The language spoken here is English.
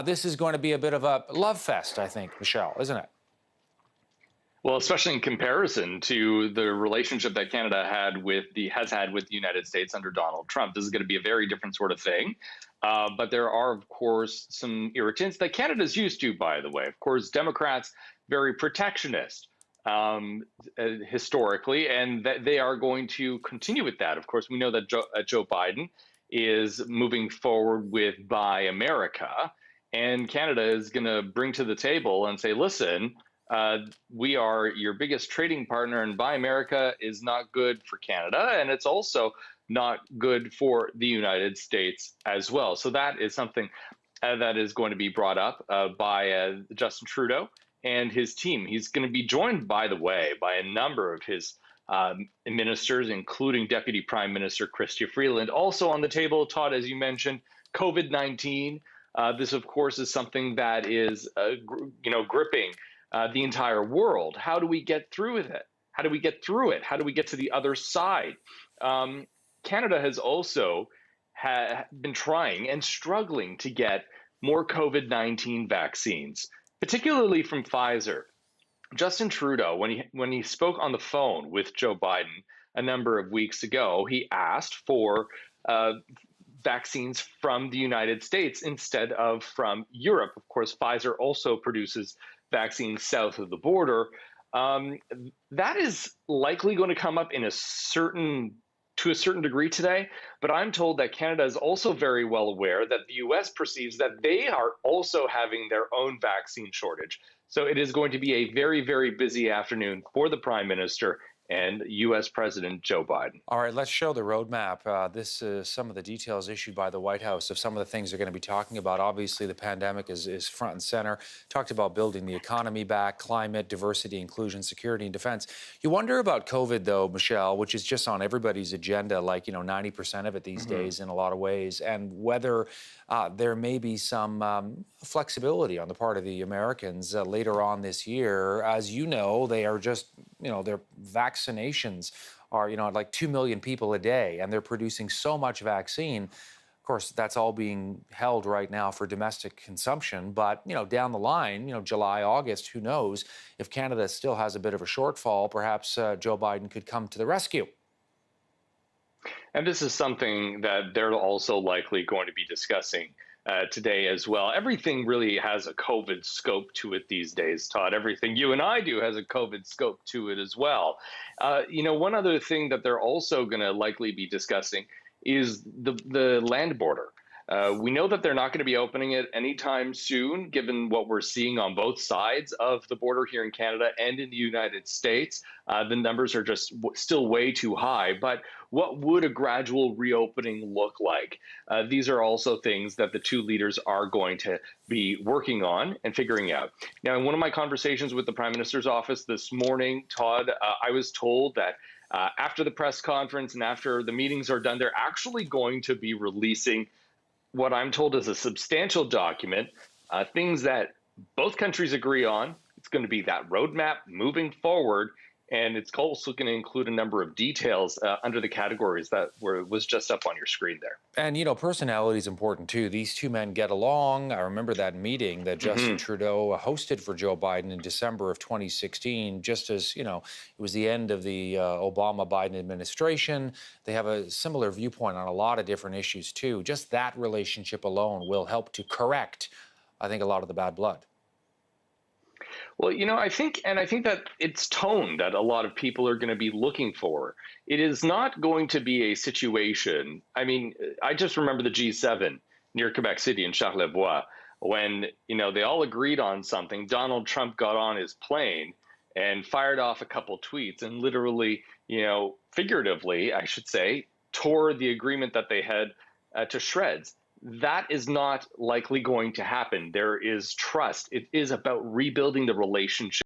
This is going to be a bit of a love fest, I think, Michel, isn't it? Well, especially in comparison to the relationship that Canada has had with the United States under Donald Trump. This is going to be a very different sort of thing. But there are, of course, some irritants that Canada's used to, by the way. Of course, Democrats, very protectionist historically, and that they are going to continue with that. Of course, we know that Joe Biden is moving forward with Buy America, and Canada is going to bring to the table and say, listen, we are your biggest trading partner, and Buy America is not good for Canada, and it's also not good for the United States as well. So that is something that is going to be brought up by Justin Trudeau and his team. He's going to be joined, by the way, by a number of his ministers, including Deputy Prime Minister Chrystia Freeland. Also on the table, Todd, as you mentioned, COVID-19. This, of course, is something that is, gripping the entire world. How do we get through with it? How do we get through it? How do we get to the other side? Canada has also been trying and struggling to get more COVID-19 vaccines, particularly from Pfizer. Justin Trudeau, when he spoke on the phone with Joe Biden a number of weeks ago, he asked for vaccines from the United States instead of from Europe. Of course, Pfizer also produces vaccines south of the border. That is likely going to come up to a certain degree today, but I'm told that Canada is also very well aware that the US perceives that they are also having their own vaccine shortage. So it is going to be a very, very busy afternoon for the Prime Minister and US President Joe Biden. All right, let's show the roadmap. This is some of the details issued by the White House of some of the things they're going to be talking about. Obviously, the pandemic is front and center. Talked about building the economy back, climate, diversity, inclusion, security, and defense. You wonder about COVID, though, Michel, which is just on everybody's agenda, like, 90% of it these days in a lot of ways, and whether there may be some flexibility on the part of the Americans later on this year. As you know, they are just, their vaccinations are, like 2 million people a day, and they're producing so much vaccine. Of course, that's all being held right now for domestic consumption. But, down the line, July, August, who knows? If Canada still has a bit of a shortfall, perhaps Joe Biden could come to the rescue. And this is something that they're also likely going to be discussing today as well. Everything really has a COVID scope to it these days, Todd. Everything you and I do has a COVID scope to it as well. One other thing that they're also going to likely be discussing is the land border. We know that they're not going to be opening it anytime soon, given what we're seeing on both sides of the border here in Canada and in the United States. The numbers are just still way too high. But what would a gradual reopening look like? These are also things that the two leaders are going to be working on and figuring out. Now, in one of my conversations with the Prime Minister's office this morning, Todd, I was told that after the press conference and after the meetings are done, they're actually going to be releasing what I'm told is a substantial document, things that both countries agree on. It's going to be that roadmap moving forward, and it's also going to include a number of details under the categories that was just up on your screen there. And, personality is important, too. These two men get along. I remember that meeting that Justin Trudeau hosted for Joe Biden in December of 2016, just as, it was the end of the Obama-Biden administration. They have a similar viewpoint on a lot of different issues, too. Just that relationship alone will help to correct, I think, a lot of the bad blood. Well, I think that it's tone that a lot of people are going to be looking for. It is not going to be a situation. I mean, I just remember the G7 near Quebec City in Charlevoix when, they all agreed on something. Donald Trump got on his plane and fired off a couple tweets and literally, figuratively, I should say, tore the agreement that they had to shreds. That is not likely going to happen. There is trust. It is about rebuilding the relationship.